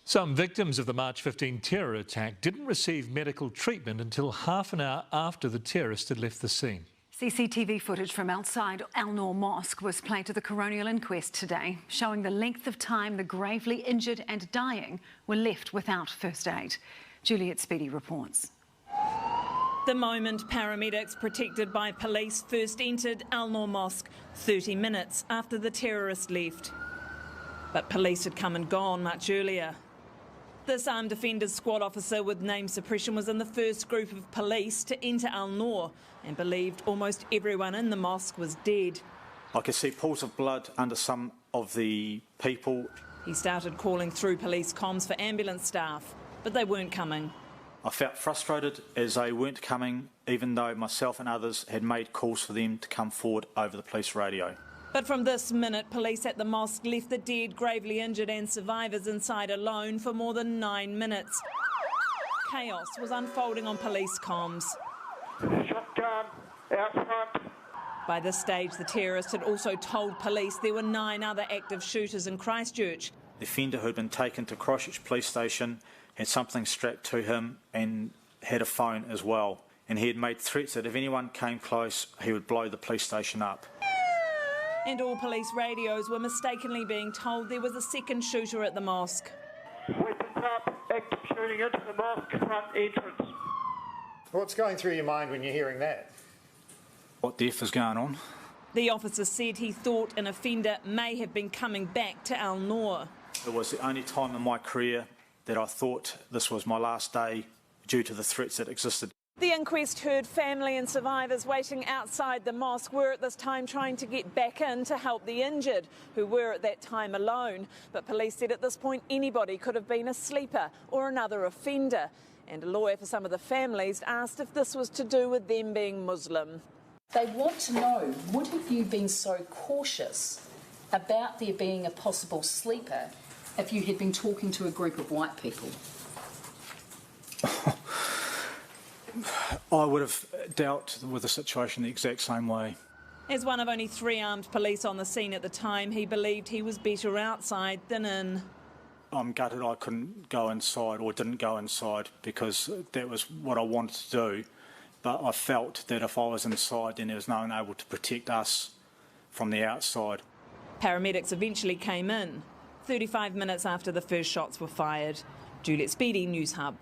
Some victims of the March 15 terror attack didn't receive medical treatment until half an hour after the terrorist had left the scene. CCTV footage from outside Al Noor Mosque was played to the coronial inquest today, showing the length of time the gravely injured and dying were left without first aid. Juliet Speedy reports. The moment paramedics protected by police first entered Al Noor Mosque 30 minutes after the terrorist left. But police had come and gone much earlier. This armed defenders squad officer with name suppression was in the first group of police to enter Al Noor and believed almost everyone in the mosque was dead. I could see pools of blood under some of the people. He started calling through police comms for ambulance staff, but they weren't coming. I felt frustrated as they weren't coming, even though myself and others had made calls for them to come forward over the police radio. But from this minute, police at the mosque left the dead, gravely injured and survivors inside alone for more than 9 minutes. Chaos was unfolding on police comms. Shotgun out front. By this stage, the terrorist had also told police there were 9 other active shooters in Christchurch. The offender who had been taken to Christchurch police station had something strapped to him and had a phone as well. And he had made threats that if anyone came close, he would blow the police station up. And all police radios were mistakenly being told there was a second shooter at the mosque. Weapons up, active shooting into the mosque front entrance. What's going through your mind when you're hearing that? What the F is going on? The officer said he thought an offender may have been coming back to Al Noor. It was the only time in my career that I thought this was my last day due to the threats that existed. The inquest heard family and survivors waiting outside the mosque were at this time trying to get back in to help the injured, who were at that time alone. But police said at this point anybody could have been a sleeper or another offender. And a lawyer for some of the families asked if this was to do with them being Muslim. They want to know, would have you been so cautious about there being a possible sleeper if you had been talking to a group of white people? I would have dealt with the situation the exact same way. As one of only 3 armed police on the scene at the time, he believed he was better outside than in. I'm gutted I couldn't go inside or didn't go inside because that was what I wanted to do. But I felt that if I was inside, then there was no one able to protect us from the outside. Paramedics eventually came in, 35 minutes after the first shots were fired. Juliet Speedy, Newshub.